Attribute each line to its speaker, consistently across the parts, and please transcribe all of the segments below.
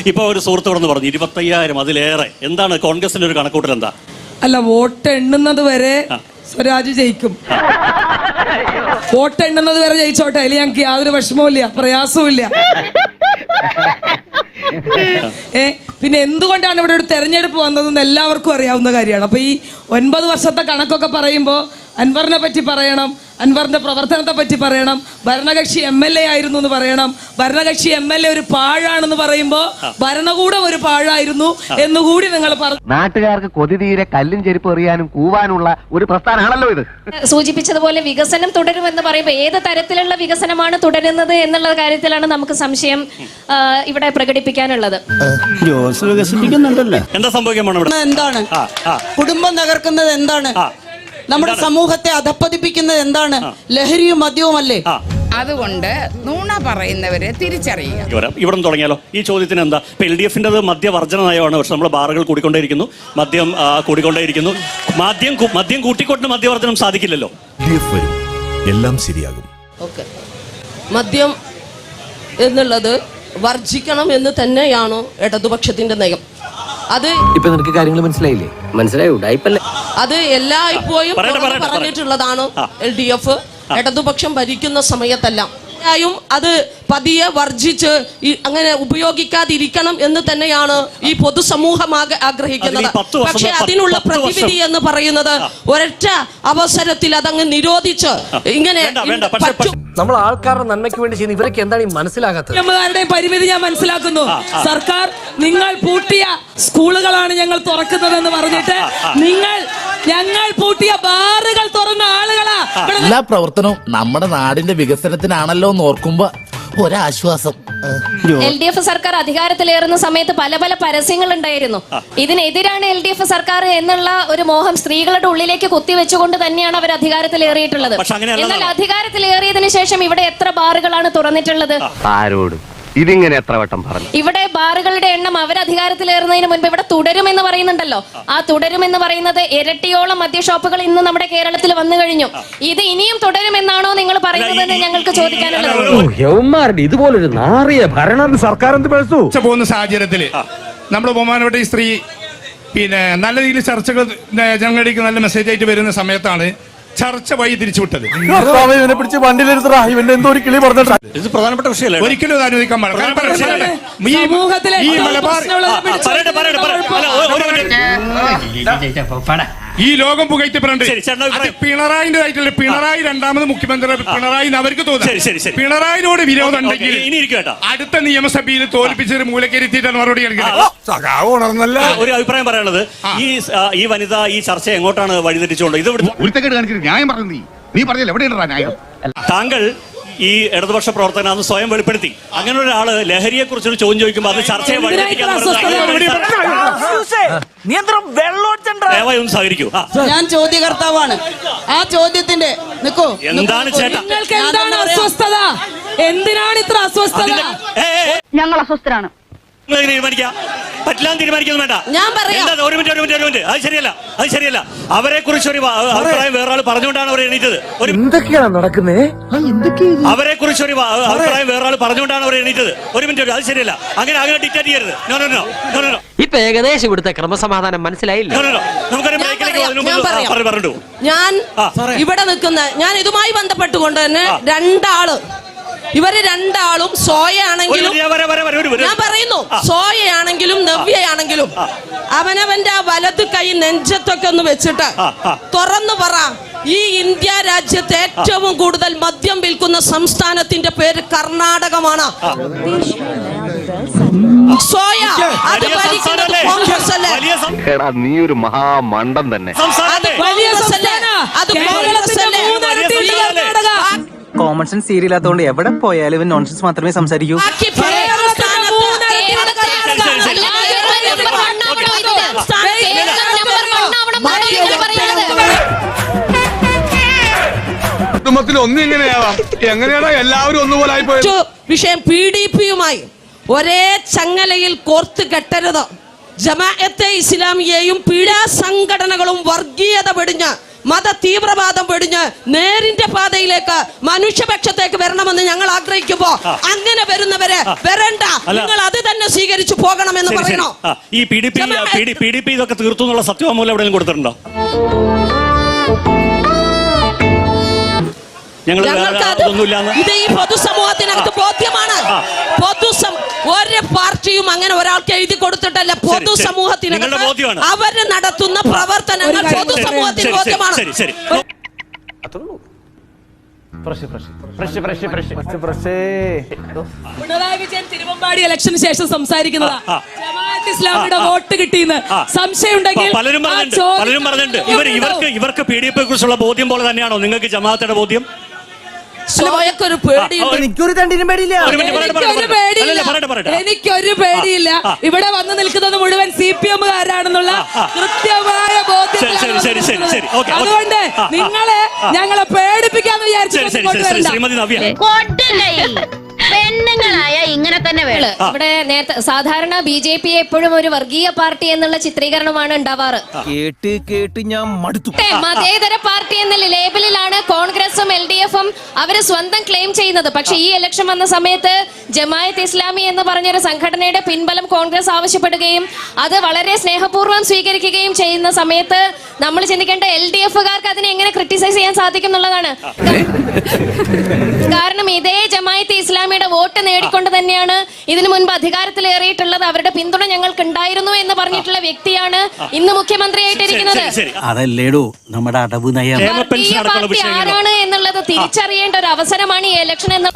Speaker 1: ഇപ്പൊ ഒരു സുഹൃത്തോടെന്ന് പറഞ്ഞു 25,000 അതിലേറെ. എന്താണ് കോൺഗ്രസിന്റെ ഒരു കണക്കൂട്ടൽ? എന്താ?
Speaker 2: അല്ല, വോട്ട് എണ്ണുന്നത് വരെ സ്വരാജ് ജയിക്കും. വോട്ട് എണ്ണുന്നത് വരെ ജയിച്ചോട്ടെ, അതിൽ ഞങ്ങൾക്ക് യാതൊരു വിഷമവും പ്രയാസവും. പിന്നെ എന്തുകൊണ്ടാണ് ഇവിടെ ഒരു തെരഞ്ഞെടുപ്പ് വന്നതെന്ന് എല്ലാവർക്കും അറിയാവുന്ന കാര്യമാണ്. അപ്പൊ ഈ 9 വർഷത്തെ കണക്കൊക്കെ പറയുമ്പോൾ അൻവറിനെ പറ്റി പറയണം, അൻവറിന്റെ പ്രവർത്തനത്തെ പറ്റി പറയണം, ഭരണകക്ഷി MLA ആയിരുന്നു എന്ന് പറയണം. ഭരണകക്ഷി MLA ഒരു പാഴാണെന്ന് പറയുമ്പോൾ ഭരണകൂടം ഒരു പാഴായിരുന്നു എന്നുകൂടി നിങ്ങൾ പറഞ്ഞു.
Speaker 3: നാട്ടുകാർക്ക് കൊതി തീരെ കല്ലും ചെരുപ്പ് എറിയാനും കൂവാനുള്ള ഒരു പ്രസ്ഥാനമാണല്ലോ ഇത്.
Speaker 4: സൂചിപ്പിച്ചതുപോലെ വികസനം തുടരുമെന്ന് പറയുമ്പോൾ ഏത് തരത്തിലുള്ള വികസനമാണ് തുടരുന്നത് എന്നുള്ള കാര്യത്തിലാണ് നമുക്ക് സംശയം ഇവിടെ പ്രകടിപ്പിക്കാനുള്ളത്.
Speaker 1: എന്താ സംഭവിക്കാൻ?
Speaker 5: എന്താണ് കുടുംബം തകർക്കുന്നത്? എന്താണ് നമ്മുടെ സമൂഹത്തെ അധപ്പതിപ്പിക്കുന്നത്? എന്താണ്? ലഹരിയും മദ്യവുമല്ലേ?
Speaker 6: അതുകൊണ്ട് നുണ പറയുന്നവരെ തിരിച്ചറിയുക.
Speaker 1: ഇവിടെ തുടങ്ങിയാലോ ഈ ചോദ്യത്തിന്? എന്താ ഇപ്പൊ LDF-ന്റെ മദ്യവർജന നയമാണ്. പക്ഷെ നമ്മുടെ ബാറുകൾ കൂടിക്കൊണ്ടേയിരിക്കുന്നു, മദ്യം കൂടിക്കൊണ്ടേയിരിക്കുന്നു. മദ്യം കൂട്ടിക്കൊണ്ട് മദ്യവർജനം സാധിക്കില്ലല്ലോ.
Speaker 7: എല്ലാം ശരിയാകും.
Speaker 8: മദ്യം എന്നുള്ളത് വർജിക്കണം എന്ന് തന്നെയാണോ ഇടതുപക്ഷത്തിന്റെ നയം? അത്
Speaker 3: ഇപ്പൊ നിനക്ക് കാര്യങ്ങൾ മനസ്സിലായില്ലേ? മനസ്സിലായി.
Speaker 8: അത് എല്ലായ്പ്പോഴും പറഞ്ഞിട്ടുള്ളതാണോ LDF? ഇടതുപക്ഷം ഭരിക്കുന്ന സമയത്തെല്ലാം അത് പതിയെ വർജിച്ച് അങ്ങനെ ഉപയോഗിക്കാതിരിക്കണം എന്ന് തന്നെയാണ് ഈ പൊതുസമൂഹം ആഗ്രഹിക്കുന്നത്. പക്ഷെ അതിനുള്ള പ്രതിവിധി എന്ന് പറയുന്നത് ഒരൊറ്റ അവസരത്തിൽ അതങ്ങ് നിരോധിച്ച് ഇങ്ങനെ
Speaker 3: നമ്മൾ ആൾക്കാരുടെ നന്മയ്ക്ക് വേണ്ടി ചെയ്യുന്ന ഇവരൊക്കെ എന്താണ് ഈ മനസ്സിലാകാത്തത്?
Speaker 2: നമ്മളുടെ പരിമിതി ഞാൻ മനസ്സിലാക്കുന്നു. സർക്കാർ നിങ്ങൾ പൂട്ടിയ സ്കൂളുകളാണ് ഞങ്ങൾ തുറക്കുന്നതെന്ന് പറഞ്ഞിട്ട് ഞങ്ങൾ പൂട്ടിയ ബാറുകൾ തുറന്ന ആളുകളാ.
Speaker 7: എല്ലാ പ്രവർത്തനവും നമ്മുടെ നാടിന്റെ വികസനത്തിനാണല്ലോ എന്ന് ഓർക്കുമ്പോ ഒരാശ്വാസം.
Speaker 4: LDF സർക്കാർ അധികാരത്തിലേറുന്ന സമയത്ത് പല പല പരസ്യങ്ങൾ ഉണ്ടായിരുന്നു. ഇതിനെതിരാണ് LDF സർക്കാർ എന്നുള്ള ഒരു മോഹം സ്ത്രീകളുടെ ഉള്ളിലേക്ക് കുത്തിവെച്ചുകൊണ്ട് തന്നെയാണ് അവർ അധികാരത്തിലേറിയിട്ടുള്ളത്. എന്നാൽ അധികാരത്തിലേറിയതിനു ശേഷം ഇവിടെ എത്ര ബാറുകളാണ് തുറന്നിട്ടുള്ളത്?
Speaker 3: ആരോട് ഇതിങ്ങനെ എത്ര വട്ടം പറഞ്ഞു?
Speaker 4: ഇവിടെ ബാറുകളുടെ എണ്ണം അവർ അധികാരത്തിലേറുന്നതിന് മുൻപ് ഇവിടെ തുടരുമെന്ന് പറയുന്നുണ്ടല്ലോ. ആ തുടരുമെന്ന് പറയുന്നത് ഇരട്ടിയോളം മദ്യഷോപ്പുകൾ ഇന്ന് നമ്മുടെ കേരളത്തിൽ വന്നു കഴിഞ്ഞു. ഇത് ഇനിയും തുടരുമെന്നാണോ നിങ്ങൾ പറയുന്നതെന്ന് ഞങ്ങൾക്ക് ചോദിക്കാനുള്ളത്.
Speaker 3: ഇതുപോലൊരു നാറിയ ഭരണം സർക്കാർ
Speaker 9: പോകുന്ന സാഹചര്യത്തില് നമ്മുടെ ബഹുമാനപ്പെട്ട ഈ സ്ത്രീ നല്ല രീതിയിൽ ചർച്ചകൾ ജനങ്ങളിലേക്ക് നല്ല മെസ്സേജ് ആയിട്ട് വരുന്ന സമയത്താണ് ചർച്ച വഴി തിരിച്ചുവിട്ടത്.
Speaker 7: ഇവനെ പിടിച്ച് വണ്ടിയിലെടുത്ത ഇവന്റെ എന്തോ ഒരു കിളി പറഞ്ഞിട്ട്
Speaker 1: ഇത് പ്രധാനപ്പെട്ട വിഷയമല്ലേ?
Speaker 9: ഒരിക്കലും അത് അനുവദിക്കാൻ ഈ ലോകം പുകഴ്ത്തപ്പെടേണ്ടത് പിണറായിന്റെ പിണറായി രണ്ടാമത് മുഖ്യമന്ത്രി പിണറായി അവർക്ക് തോന്നുന്നു. പിണറായിനോട് വിരോധം ഉണ്ടെങ്കിൽ അടുത്ത നിയമസഭയിൽ തോൽപ്പിച്ചൊരു മൂലക്കരിത്തിയിട്ടാണ് മറുപടി
Speaker 1: ഒരു അഭിപ്രായം പറയാനുള്ളത്. ഈ വനിത ഈ ചർച്ച എങ്ങോട്ടാണ് വഴിതെറ്റിച്ചുകൊണ്ട് ഇത്
Speaker 9: ന്യായം പറഞ്ഞു? നീ പറഞ്ഞില്ല എവിടെയാണ് ന്യായം?
Speaker 1: താങ്കൾ ഈ ഇടതുപക്ഷ പ്രവർത്തനം സ്വയം വെളിപ്പെടുത്തി. അങ്ങനെ ഒരാള് ലഹരിയെ കുറിച്ചൊരു ചോദ്യം ചോദിക്കുമ്പോൾ അത് ചർച്ചയെ സഹകരിക്കൂ.
Speaker 5: ഞാൻ ചോദ്യകർത്താവാണ്. ആ ചോദ്യത്തിന്റെ
Speaker 1: എന്താണ് ചേട്ടാ?
Speaker 2: എന്താണ് അസ്വസ്ഥത? എന്തിനാണ് ഇത്ര അസ്വസ്ഥത?
Speaker 6: ഞങ്ങൾ അസ്വസ്ഥരാണ്.
Speaker 1: പറ്റില്ലാന്ന് തീരുമാനിക്കുന്നു വേണ്ട.
Speaker 5: ഞാൻ പറയാം.
Speaker 1: ഒരു മിനിറ്റ്. അത് ശരിയല്ല. അവരെ കുറിച്ച് ഒരു അഭിപ്രായം വേറൊരാൾ പറഞ്ഞുകൊണ്ടാണ് അവർ എണീറ്റത്.
Speaker 3: എന്തൊക്കെയാണ് നടക്കുന്നത്?
Speaker 1: അവരെ കുറിച്ച് ഒരു അഭിപ്രായം വേറൊരാൾ പറഞ്ഞുകൊണ്ടാണ് അവർ എണീറ്റത്. ഒരു മിനിറ്റ്. അത് ശരിയല്ല. അങ്ങനെ ഡിക്റ്റേറ്റ് ചെയ്യരുത്. നോ.
Speaker 3: ഇപ്പൊ ഏകദേശം ഇവിടുത്തെ ക്രമസമാധാനം മനസ്സിലായില്ല.
Speaker 5: ഞാൻ ഇവിടെ നിൽക്കുന്ന ഞാൻ ഇതുമായി ബന്ധപ്പെട്ടുകൊണ്ട് തന്നെ ഇവര് രണ്ടാളും സോയയാണെങ്കിലും ഞാൻ പറയുന്നു സോയയാണെങ്കിലും നവ്യയാണെങ്കിലും അവനവന്റെ ആ വലത് കൈ നെഞ്ചത്തൊക്കെ ഒന്ന് വെച്ചിട്ട് തുറന്നു പറ, ഈ ഇന്ത്യ രാജ്യത്ത് ഏറ്റവും കൂടുതൽ മദ്യം വിൽക്കുന്ന സംസ്ഥാനത്തിന്റെ പേര് കർണാടകമാണ്. സോയ അത് ഭരിക്കുന്നത് കോൺഗ്രസ് അല്ലേ?
Speaker 3: നീ ഒരു മഹാമണ്ഡം തന്നെ.
Speaker 10: കോമൺ സെൻസ് സീരിയലാത്തോണ്ട് എവിടെ പോയാലും ഇവൻ നോൺസെൻസ് മാത്രമേ സംസാരിക്കൂ.
Speaker 9: കുടുംബത്തിൽ എങ്ങനെയാണ് എല്ലാവരും ഒന്നുപോലെ
Speaker 5: വിഷയം PDP-യുമായി ഒരേ ചങ്ങലയിൽ കോർത്ത് കെട്ടരുത്. ജമാഅത്തെ ഇസ്ലാമിയെയും പീഡാ സംഘടനകളും വർഗീയത വെടിഞ്ഞ് മത തീവ്രവാദം വെടിഞ്ഞ് നേരിന്റെ പാതയിലേക്ക് മനുഷ്യപക്ഷത്തേക്ക് വരണമെന്ന് ഞങ്ങൾ ആഗ്രഹിക്കുന്നു.
Speaker 8: ആഗ്രഹിക്കുമ്പോ അങ്ങനെ വരുന്നവരെ വരണ്ട, നിങ്ങൾ അത് തന്നെ സ്വീകരിച്ചു പോകണമെന്ന് പറയണോ?
Speaker 1: ഈ PDP ഇതൊക്കെ തീർത്തു എന്നുള്ള സത്യവാങ്മൂലം എവിടെയെങ്കിലും കൊടുത്തിട്ടുണ്ടോ?
Speaker 8: ഇത് ഈ പൊതുസമൂഹത്തിനകത്ത് ബോധ്യമാണ്. ഒരു പാർട്ടിയും അങ്ങനെ ഒരാൾക്ക് എഴുതി കൊടുത്തിട്ടല്ല. പൊതുസമൂഹത്തിനകത്ത് അവർ നടത്തുന്ന പ്രവർത്തനങ്ങൾ പൊതുസമൂഹത്തിന് ബോധ്യമാണ്.
Speaker 2: പിണറായി വിജയൻ തിരുവമ്പാടി ഇലക്ഷന് ശേഷം സംസാരിക്കുന്നതാ ജമാഅത്ത് ഇസ്ലാമിയുടെ വോട്ട് കിട്ടിയെന്ന് സംശയം ഉണ്ടെങ്കിൽ
Speaker 1: പലരും പറഞ്ഞിട്ടുണ്ട്. ഇവർക്ക് PDP കുറിച്ചുള്ള ബോധ്യം പോലെ തന്നെയാണോ നിങ്ങൾക്ക് ജമാഅത്തിന്റെ ബോധ്യം?
Speaker 8: എനിക്കൊരു പേടിയില്ല.
Speaker 2: എനിക്കൊരു പേടിയില്ല. ഇവിടെ വന്നു നിൽക്കുന്നത് മുഴുവൻ CPM-കാരാണെന്നുള്ള കൃത്യമായ ബോധ്യം. അതുകൊണ്ട് ഞങ്ങളെ പേടിപ്പിക്കാന്ന് വിചാരിച്ചു.
Speaker 4: പെണ്ണുങ്ങളായ ഇങ്ങനെ തന്നെ വേണം. ഇവിടെ നേരത്തെ സാധാരണ BJP എപ്പോഴും ഒരു വർഗീയ പാർട്ടി എന്നുള്ള ചിത്രീകരണമാണ് ഉണ്ടാവാറ്.
Speaker 10: കേട്ട് ഞാൻ മടുത്തു.
Speaker 4: മതേതര പാർട്ടി എന്ന ലേബലിലാണ് കോൺഗ്രസും LDF-ഉം അവര് സ്വന്തം ക്ലെയിം ചെയ്യുന്നത്. പക്ഷെ ഈ ഇലക്ഷൻ വന്ന സമയത്ത് ജമാഅത്ത് ഇസ്ലാമി എന്ന് പറഞ്ഞൊരു സംഘടനയുടെ പിൻബലം കോൺഗ്രസ് ആവശ്യപ്പെടുകയും അത് വളരെ സ്നേഹപൂർവ്വം സ്വീകരിക്കുകയും ചെയ്യുന്ന സമയത്ത് നമ്മൾ ചിന്തിക്കേണ്ട LDF-കാർക്ക് അതിനെ എങ്ങനെ ക്രിട്ടിസൈസ് ചെയ്യാൻ സാധിക്കും എന്നുള്ളതാണ്. കാരണം ഇതേ ജമാഅത്ത് ഇസ്ലാമിയുടെ വോട്ട് നേടിക്കൊണ്ട് തന്നെയാണ് ഇതിനു മുൻപ് അധികാരത്തിലേറിയിട്ടുള്ളത്. അവരുടെ പിന്തുണ ഞങ്ങൾക്ക് ഉണ്ടായിരുന്നു എന്ന് പറഞ്ഞിട്ടുള്ള വ്യക്തിയാണ് ഇന്ന് മുഖ്യമന്ത്രിയായിട്ടിരിക്കുന്നത്.
Speaker 10: അതല്ലേടോ നമ്മുടെ അടവ് നയം.
Speaker 4: പാർട്ടി ആരാണ് എന്നുള്ളത് തിരിച്ചറിയേണ്ട ഒരു അവസരമാണ് ഈ ഇലക്ഷൻ എന്ന്.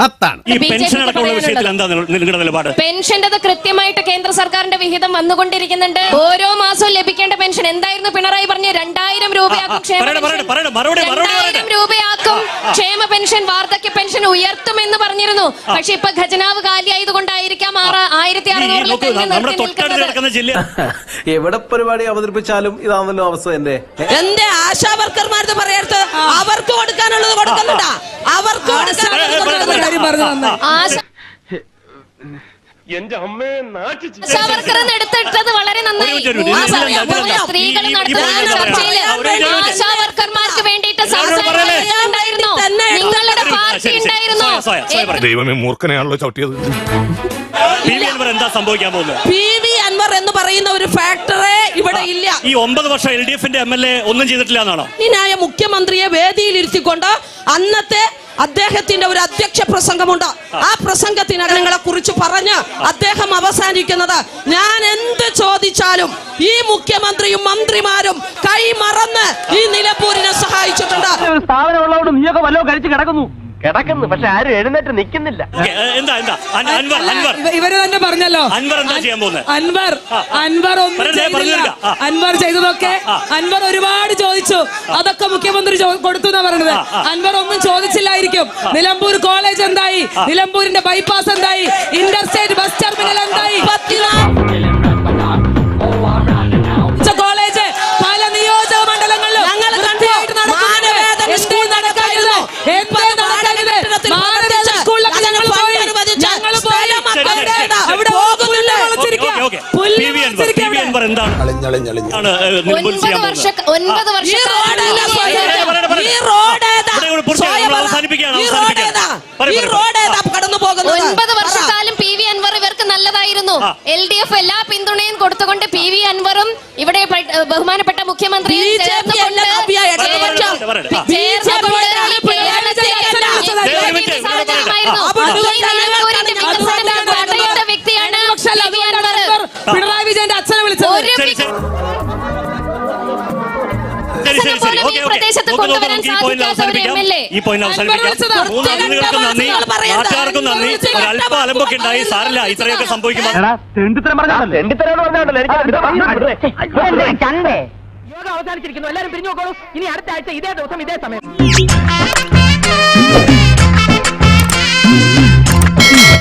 Speaker 4: പെൻഷന്റെ കൃത്യമായിട്ട് കേന്ദ്ര സർക്കാരിന്റെ വിഹിതം വന്നുകൊണ്ടിരിക്കുന്നുണ്ട്. ഓരോ മാസവും ലഭിക്കേണ്ട പെൻഷൻ എന്തായിരുന്നു പിണറായി പറഞ്ഞ 2000 രൂപയാക്കും. 2000 രൂപയാക്കും ക്ഷേമ പെൻഷൻ, വാർദ്ധക്യ പെൻഷൻ ഉയർത്തുമെന്ന് പറഞ്ഞിരുന്നു. പക്ഷെ ഇപ്പൊ ഖജനാവ് കാലിയായതുകൊണ്ടായിരിക്കാം 1600
Speaker 10: എവിടെ പരിപാടി അവതരിപ്പിച്ചാലും ഇതാണല്ലോ അവസ്ഥ.
Speaker 8: എന്റെ ആശാ വർക്കർമാർ പറയരുത്. അവർക്ക് കൊടുക്കാനുള്ളത് കൊടുക്കുന്നുണ്ടാ. അവർക്ക് എടുത്തിട്ടത് വളരെ നന്നായി. സ്ത്രീകൾ നടത്തുന്ന ചർച്ചയിൽ ആശാവർക്കർമാർക്ക് വേണ്ടിയിട്ട് സംസാരിക്കുന്നുണ്ടായിരുന്നു. നിങ്ങളുടെ പാർട്ടി ഉണ്ടായിരുന്നു.
Speaker 9: ദൈവമേ, മൂർഖനെയാണല്ലോ ചവിട്ടിയത്.
Speaker 1: എന്താ സംഭവിക്കാൻ പോകുന്നത്?
Speaker 8: PV അൻവർ എന്ന് പറയുന്ന ഒരു ഫാക്ടറെ ഇവിടെ ഇല്ല.
Speaker 1: ഈ 9 വർഷം LDF-ന്റെ MLA ഒന്നും ചെയ്തിട്ടില്ല എന്നാണോ?
Speaker 8: ഇതിനായ മുഖ്യമന്ത്രിയെ വേദിയിൽ ഇരുത്തിക്കൊണ്ട് അന്നത്തെ അദ്ദേഹത്തിന്റെ ഒരു അധ്യക്ഷ പ്രസംഗമുണ്ട്. ആ പ്രസംഗത്തിനങ്ങളെ കുറിച്ച് പറഞ്ഞ് അദ്ദേഹം അവസാനിക്കുന്നത്, ഞാൻ എന്ത് ചോദിച്ചാലും ഈ മുഖ്യമന്ത്രിയും മന്ത്രിമാരും കൈമറന്ന് ഈ നിലമ്പൂരിനെ സഹായിച്ചിട്ടുണ്ട്.
Speaker 3: സ്ഥാപനമുള്ളതുകൊണ്ട് നീയൊക്കെ വല്ലതും കഴിച്ച് കിടക്കുന്നു, പക്ഷെ ആരും എഴുന്നേറ്റ് നിൽക്കുന്നില്ല.
Speaker 2: ഇവര് തന്നെ പറഞ്ഞല്ലോ
Speaker 1: അൻവർ എന്താ ചെയ്യാൻ പോകുന്നത്?
Speaker 2: അൻവർ അൻവർ ചെയ്തതൊക്കെ അൻവർ ഒരുപാട് ചോദിച്ചു. അതൊക്കെ മുഖ്യമന്ത്രി കൊടുത്തു എന്നാ പറഞ്ഞത്. അൻവർ ഒന്നും ചോദിച്ചില്ലായിരിക്കും. നിലമ്പൂർ കോളേജ് എന്തായി? നിലമ്പൂരിന്റെ ബൈപ്പാസ് എന്തായി? ഇന്റർസ്റ്റേറ്റ് ബസ് ടെർമിനൽ എന്തായി? കോളേജ് പല നിയോജക മണ്ഡലങ്ങളിലും ഞങ്ങൾ
Speaker 4: വർഷക്കാലം PV അൻവർ ഇവർക്ക് നല്ലതായിരുന്നു. LDF എല്ലാ പിന്തുണയും കൊടുത്തുകൊണ്ട് PV അൻവറും ഇവിടെ ബഹുമാനപ്പെട്ട മുഖ്യമന്ത്രി
Speaker 2: പിണറായി വിജയന്റെ അച്ഛനെ വിളിച്ചത്.
Speaker 4: പ്രദേശത്ത് കൊണ്ടുവരാൻ സാധിക്കാത്ത ഒരു MLA.
Speaker 1: ഈ പോയിന്റ് അവസാനിപ്പിക്കാം. നാട്ടുകാർക്കും നന്ദി. ഒരല്പം അലമ്പൊക്കെ ഉണ്ടായി, സാരല്ല, ഇത്രയൊക്കെ സംഭവിക്കുമ്പോൾ
Speaker 3: അവസാനിച്ചിരിക്കുന്നു. എല്ലാവരും പിരിഞ്ഞു നോക്കോളൂ. ഇനി അടുത്ത ആഴ്ച ഇതേ ദിവസം ഇതേ സമയം.